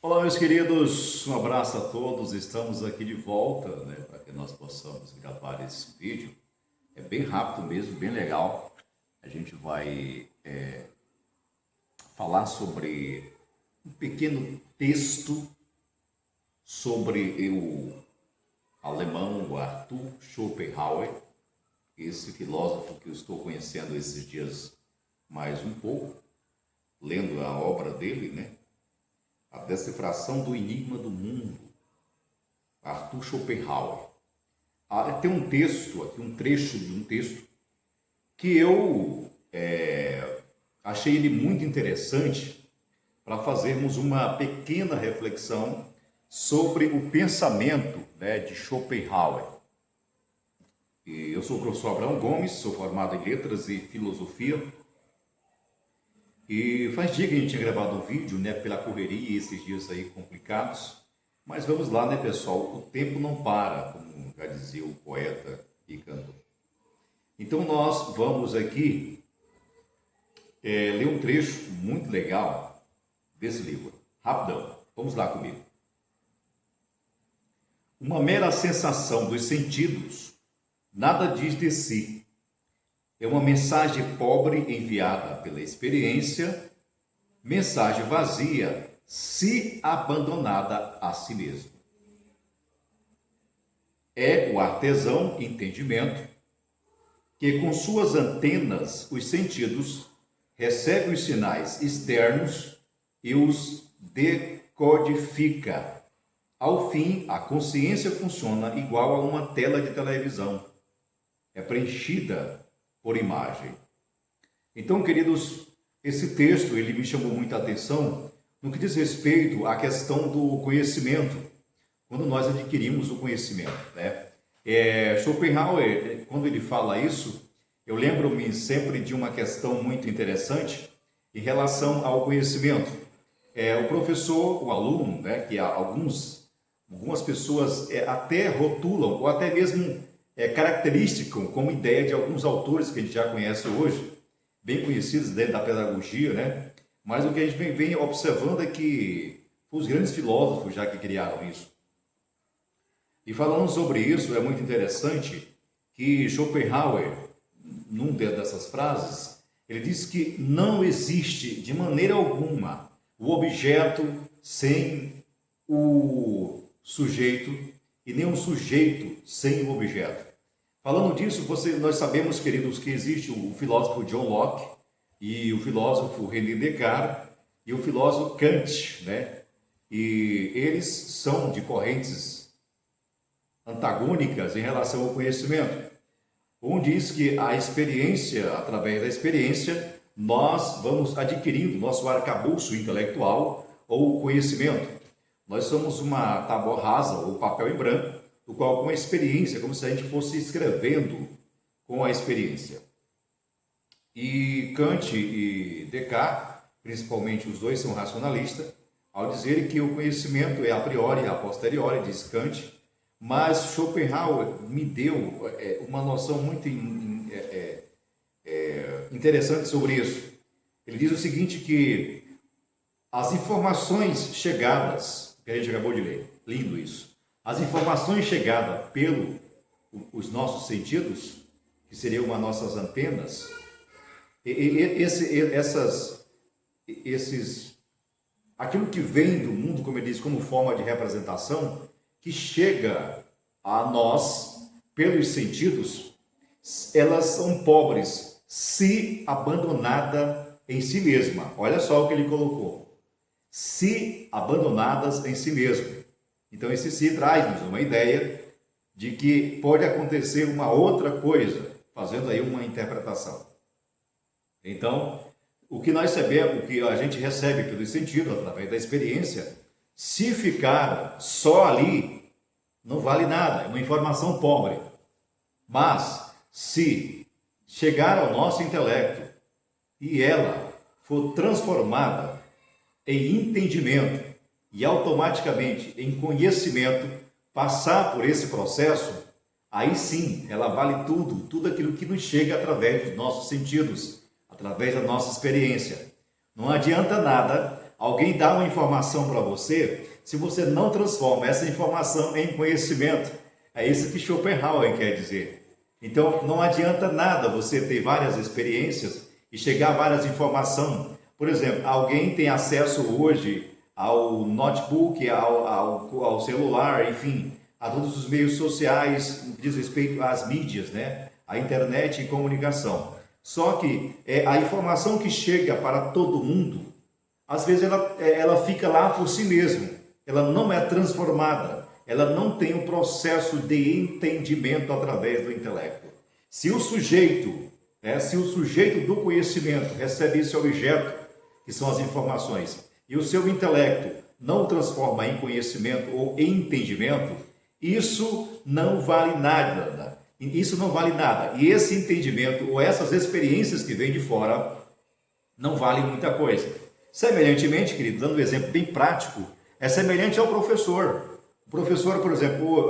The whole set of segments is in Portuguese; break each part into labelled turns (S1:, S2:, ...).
S1: Olá, meus queridos, um abraço a todos. Estamos aqui de volta, para que nós possamos gravar esse vídeo. É bem rápido mesmo, bem legal. A gente vai falar sobre um pequeno texto sobre o alemão Arthur Schopenhauer, esse filósofo que eu estou conhecendo esses dias mais um pouco, lendo a obra dele, A Decifração do Enigma do Mundo, Arthur Schopenhauer. Tem um texto aqui, um trecho de um texto, que eu achei ele muito interessante para fazermos uma pequena reflexão sobre o pensamento de Schopenhauer. Eu sou o professor Abraão Gomes, sou formado em Letras e Filosofia. E faz dia que a gente tinha gravado um vídeo, pela correria, esses dias aí complicados. Mas vamos lá, pessoal? O tempo não para, como já dizia o poeta e cantor. Então nós vamos aqui ler um trecho muito legal desse livro. Rapidão, vamos lá comigo. Uma mera sensação dos sentidos nada diz de si. É uma mensagem pobre enviada pela experiência, mensagem vazia se abandonada a si mesmo. É o artesão entendimento que com suas antenas, os sentidos, recebe os sinais externos e os decodifica. Ao fim, a consciência funciona igual a uma tela de televisão. É preenchida por imagem. Então, queridos, esse texto ele me chamou muita atenção no que diz respeito à questão do conhecimento, quando nós adquirimos o conhecimento, Schopenhauer, quando ele fala isso, eu lembro-me sempre de uma questão muito interessante em relação ao conhecimento. O professor, o aluno, que algumas pessoas até rotulam ou até mesmo característicam como ideia de alguns autores que a gente já conhece hoje, bem conhecidos dentro da pedagogia, mas o que a gente vem observando é que os grandes filósofos já que criaram isso. E falando sobre isso, é muito interessante que Schopenhauer, num dessas frases, ele diz que não existe de maneira alguma o objeto sem o sujeito e nem o sujeito sem o objeto. Falando disso, nós sabemos, queridos, que existe o filósofo John Locke e o filósofo René Descartes e o filósofo Kant, E eles são de correntes antagônicas em relação ao conhecimento. Um diz que a experiência, através da experiência, nós vamos adquirindo nosso arcabouço intelectual ou conhecimento. Nós somos uma tábua rasa ou papel em branco, do qual com a experiência, como se a gente fosse escrevendo com a experiência. E Kant e Descartes, principalmente os dois são racionalistas, ao dizerem que o conhecimento é a priori, a posteriori, diz Kant, mas Schopenhauer me deu uma noção muito interessante sobre isso. Ele diz o seguinte, que as informações chegadas, que a gente acabou de ler, lindo isso, as informações chegadas pelos nossos sentidos, que seriam as nossas antenas, aquilo que vem do mundo, como ele diz, como forma de representação, que chega a nós pelos sentidos, elas são pobres se abandonada em si mesma. Olha só o que ele colocou. Se abandonadas em si mesmo. Então, esse si traz-nos uma ideia de que pode acontecer uma outra coisa, fazendo aí uma interpretação. Então, o que nós sabemos, o que a gente recebe pelo sentido, através da experiência, se ficar só ali, não vale nada, é uma informação pobre. Mas, se chegar ao nosso intelecto e ela for transformada em entendimento e automaticamente em conhecimento, passar por esse processo, aí sim ela vale tudo aquilo que nos chega através dos nossos sentidos, através da nossa experiência. Não adianta nada Alguém dá uma informação para você, se você não transforma essa informação em conhecimento, é isso que Schopenhauer quer dizer. Então, não adianta nada você ter várias experiências e chegar a várias informações. Por exemplo, alguém tem acesso hoje ao notebook, ao celular, enfim, a todos os meios sociais, diz respeito às mídias, né? A internet e comunicação. Só que a informação que chega para todo mundo, às vezes ela fica lá por si mesma, ela não é transformada, ela não tem um processo de entendimento através do intelecto. Se o sujeito do conhecimento recebe esse objeto, que são as informações, e o seu intelecto não o transforma em conhecimento ou em entendimento, isso não vale nada. Isso não vale nada. E esse entendimento ou essas experiências que vêm de fora não valem muita coisa. Semelhantemente, querido, dando um exemplo bem prático, é semelhante ao professor. O professor, por exemplo,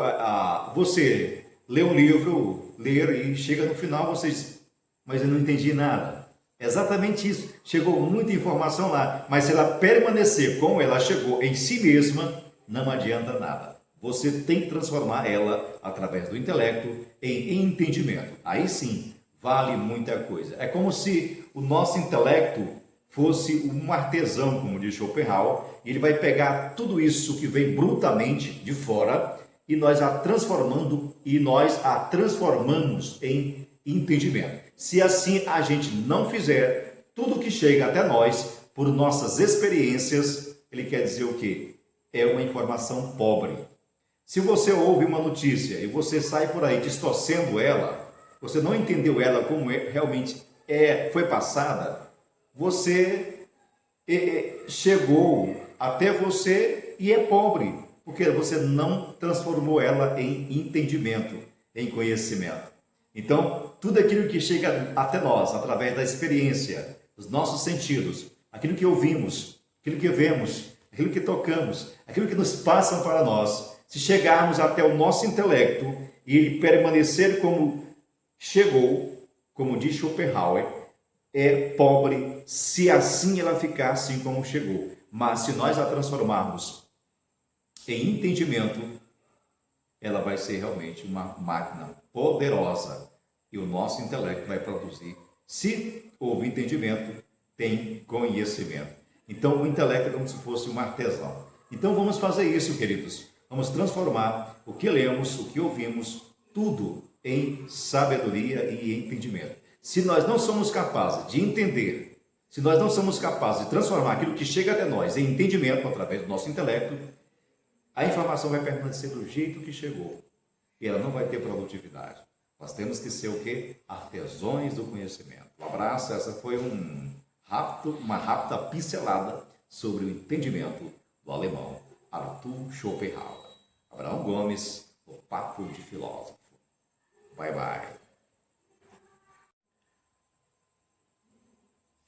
S1: você lê um livro, e chega no final, você diz, mas eu não entendi nada. É exatamente isso. Chegou muita informação lá, mas se ela permanecer como ela chegou em si mesma, não adianta nada. Você tem que transformar ela, através do intelecto, em entendimento. Aí sim, vale muita coisa. É como se o nosso intelecto fosse um artesão, como diz Schopenhauer, e ele vai pegar tudo isso que vem brutamente de fora e nós a transformamos em entendimento. Se assim a gente não fizer, tudo que chega até nós, por nossas experiências, ele quer dizer o quê? É uma informação pobre. Se você ouve uma notícia e você sai por aí distorcendo ela, você não entendeu ela como realmente foi passada, você chegou até você e é pobre, porque você não transformou ela em entendimento, em conhecimento. Então, tudo aquilo que chega até nós, através da experiência, dos nossos sentidos, aquilo que ouvimos, aquilo que vemos, aquilo que tocamos, aquilo que nos passam para nós, se chegarmos até o nosso intelecto e ele permanecer como chegou, como diz Schopenhauer, é pobre se assim ela ficar assim como chegou. Mas se nós a transformarmos em entendimento, ela vai ser realmente uma máquina poderosa e o nosso intelecto vai produzir. Se houve entendimento, tem conhecimento. Então o intelecto é como se fosse um artesão. Então vamos fazer isso, queridos. Vamos transformar o que lemos, o que ouvimos, tudo em sabedoria e entendimento. Se nós não somos capazes de entender, se nós não somos capazes de transformar aquilo que chega até nós em entendimento através do nosso intelecto, a informação vai permanecer do jeito que chegou e ela não vai ter produtividade. Nós temos que ser o quê? Artesãos do conhecimento. Um abraço, essa foi uma rápida pincelada sobre o entendimento do alemão Arthur Schopenhauer. Abraão Gomes, o Papo de Filósofo. Bye, bye.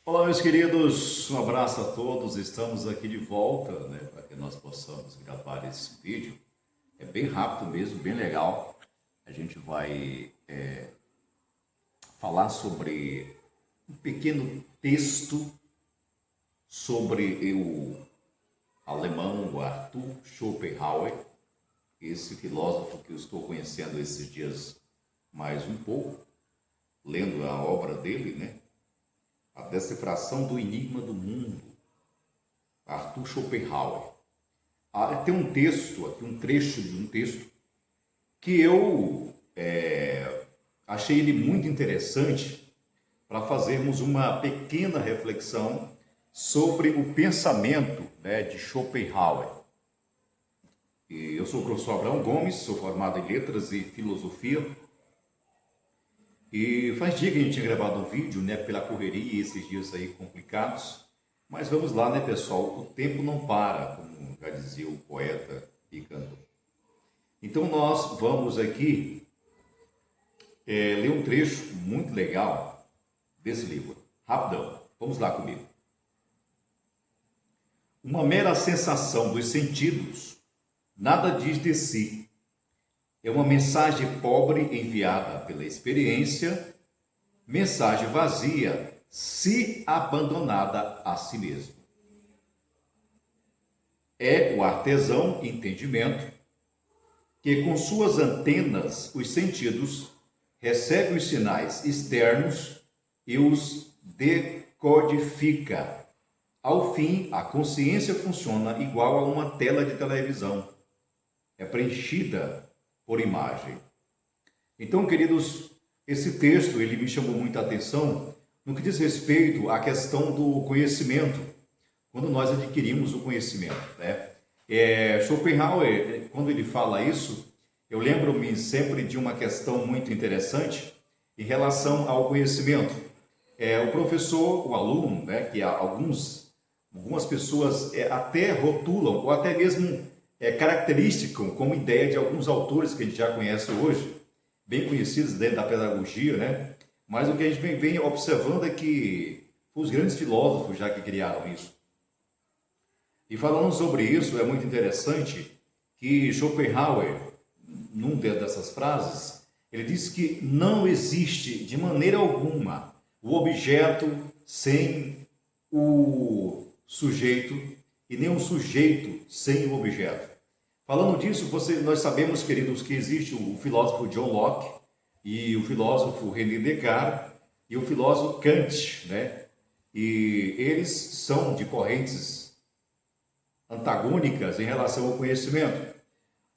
S1: Olá, meus queridos, um abraço a todos. Estamos aqui de volta, né, para que nós possamos gravar esse vídeo. É bem rápido mesmo, bem legal. A gente vai falar sobre um pequeno texto sobre o alemão Arthur Schopenhauer, esse filósofo que eu estou conhecendo esses dias mais um pouco, lendo a obra dele, né? A Decifração do Enigma do Mundo, Arthur Schopenhauer. Tem um texto aqui, um trecho de um texto que eu achei ele muito interessante para fazermos uma pequena reflexão sobre o pensamento, né, de Schopenhauer. Eu sou o professor Abraão Gomes, sou formado em Letras e Filosofia. E faz dia que a gente tinha gravado um vídeo, né, pela correria e esses dias aí complicados. Mas vamos lá, né, pessoal? O tempo não para, como já dizia o poeta e cantor. Então nós vamos aqui ler um trecho muito legal desse livro. Rapidão, vamos lá comigo. Uma mera sensação dos sentidos nada diz de si. É uma mensagem pobre enviada pela experiência, mensagem vazia se abandonada a si mesmo. é o artesão entendimento que com suas antenas, os sentidos, recebe os sinais externos e os decodifica. Ao fim, a consciência funciona igual a uma tela de televisão. É preenchida por imagem. Então, queridos, esse texto ele me chamou muita atenção no que diz respeito à questão do conhecimento, quando nós adquirimos o conhecimento, né? Schopenhauer, quando ele fala isso, eu lembro-me sempre de uma questão muito interessante em relação ao conhecimento. O professor, o aluno, né, que algumas pessoas até rotulam ou até mesmo caracterizam como ideia de alguns autores que a gente já conhece hoje, bem conhecidos dentro da pedagogia, né? Mas o que a gente vem observando é que os grandes filósofos já que criaram isso. E falando sobre isso, é muito interessante que Schopenhauer, num dessas frases, ele diz que não existe de maneira alguma o objeto sem o sujeito e nem o sujeito sem o objeto. Falando disso, nós sabemos, queridos, que existe o filósofo John Locke e o filósofo René Descartes e o filósofo Kant, né? E eles são de correntes antagônicas em relação ao conhecimento.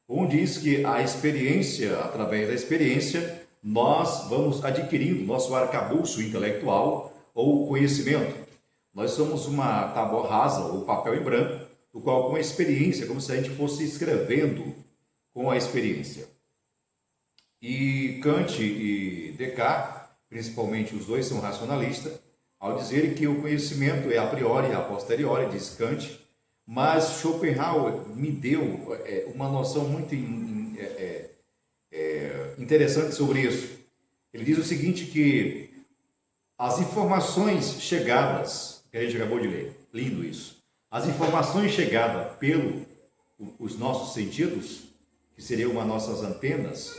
S1: Um diz que a experiência, através da experiência, nós vamos adquirindo nosso arcabouço intelectual ou conhecimento. Nós somos uma tábua rasa ou papel em branco, do qual com a experiência, como se a gente fosse escrevendo com a experiência. E Kant e Descartes, principalmente os dois são racionalistas, ao dizerem que o conhecimento é a priori e a posteriori, diz Kant, mas Schopenhauer me deu uma noção muito interessante sobre isso. Ele diz o seguinte, que as informações chegadas, que a gente acabou de ler, lindo isso, as informações chegadas pelos nossos sentidos, que seriam as nossas antenas,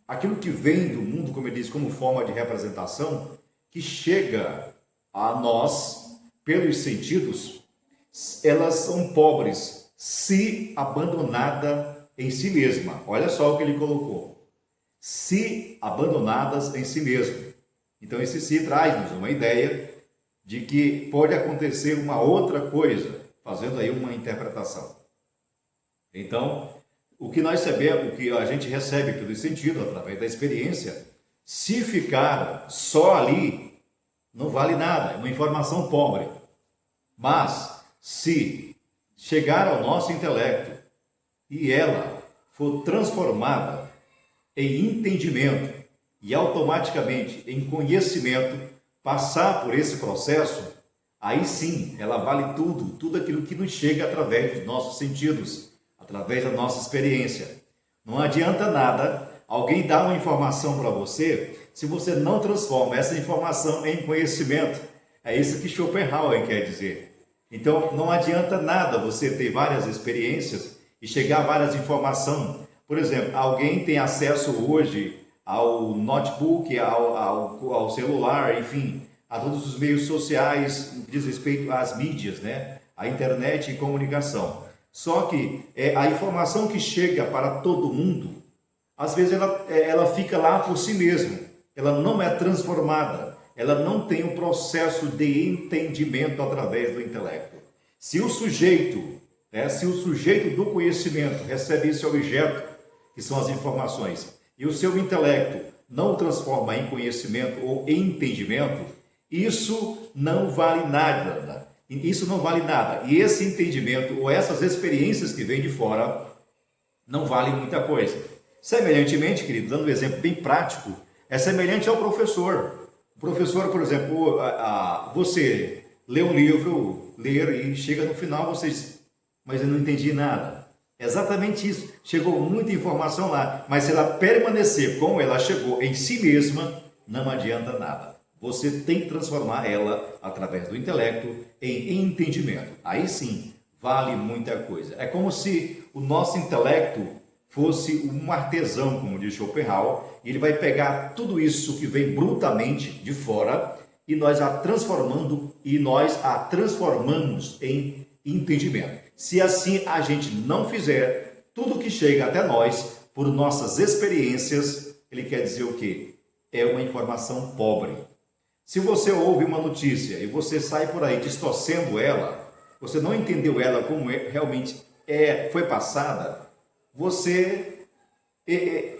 S1: aquilo que vem do mundo, como ele diz, como forma de representação, que chega a nós pelos sentidos, elas são pobres se abandonada em si mesma. Olha só o que ele colocou. Se abandonadas em si mesmo. Então esse si traz-nos uma ideia de que pode acontecer uma outra coisa, fazendo aí uma interpretação. Então, o que nós sabemos, o que a gente recebe pelo sentido, através da experiência, se ficar só ali, não vale nada, é uma informação pobre. Mas, se chegar ao nosso intelecto e ela for transformada em entendimento e automaticamente em conhecimento, passar por esse processo, aí sim, ela vale tudo aquilo que nos chega através dos nossos sentidos, através da nossa experiência. Não adianta nada alguém dar uma informação para você se você não transforma essa informação em conhecimento. É isso que Schopenhauer quer dizer. Então, não adianta nada você ter várias experiências e chegar a várias informações. Por exemplo, alguém tem acesso hoje ao notebook, ao celular, enfim, a todos os meios sociais, diz respeito às mídias, né? A internet e comunicação. Só que a informação que chega para todo mundo, às vezes ela fica lá por si mesma. Ela não é transformada, ela não tem um processo de entendimento através do intelecto. Se o sujeito do conhecimento recebe esse objeto, que são as informações, e o seu intelecto não o transforma em conhecimento ou em entendimento, isso não vale nada. Isso não vale nada. E esse entendimento ou essas experiências que vêm de fora não valem muita coisa. Semelhantemente, querido, dando um exemplo bem prático, é semelhante ao professor. O professor, por exemplo, você lê um livro, e chega no final, você diz, mas eu não entendi nada. É exatamente isso. Chegou muita informação lá, mas se ela permanecer como ela chegou em si mesma, não adianta nada. Você tem que transformar ela, através do intelecto, em entendimento. Aí sim, vale muita coisa. É como se o nosso intelecto fosse um artesão, como diz Schopenhauer, e ele vai pegar tudo isso que vem brutamente de fora e nós a transformamos em entendimento. Se assim a gente não fizer, tudo que chega até nós por nossas experiências, ele quer dizer o quê? É uma informação pobre. Se você ouve uma notícia e você sai por aí distorcendo ela, você não entendeu ela como realmente foi passada, você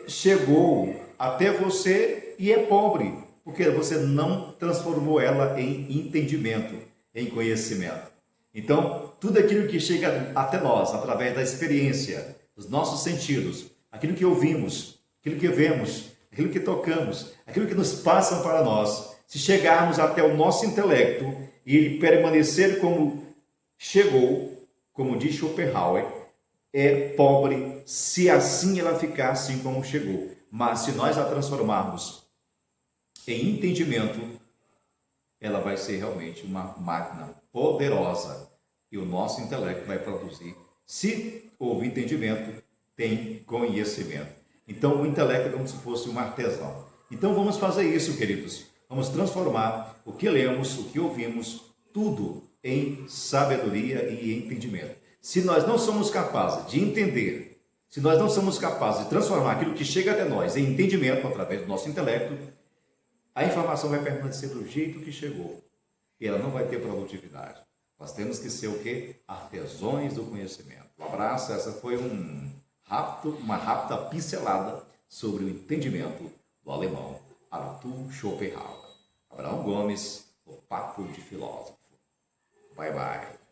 S1: chegou até você e é pobre, porque você não transformou ela em entendimento, em conhecimento. Então, tudo aquilo que chega até nós, através da experiência, dos nossos sentidos, aquilo que ouvimos, aquilo que vemos, aquilo que tocamos, aquilo que nos passam para nós, se chegarmos até o nosso intelecto e ele permanecer como chegou, como diz Schopenhauer, é pobre se assim ela ficar assim como chegou. Mas se nós a transformarmos em entendimento, ela vai ser realmente uma máquina poderosa e o nosso intelecto vai produzir. Se houve entendimento, tem conhecimento. Então o intelecto é como se fosse um artesão. Então vamos fazer isso, queridos. Vamos transformar o que lemos, o que ouvimos, tudo em sabedoria e entendimento. Se nós não somos capazes de entender, se nós não somos capazes de transformar aquilo que chega até nós em entendimento através do nosso intelecto, a informação vai permanecer do jeito que chegou e ela não vai ter produtividade. Nós temos que ser o quê? Artesãos do conhecimento. Um abraço, essa foi uma rápida pincelada sobre o entendimento do alemão Arthur Schopenhauer. Abraão Gomes, o Papo de Filósofo. Bye, bye.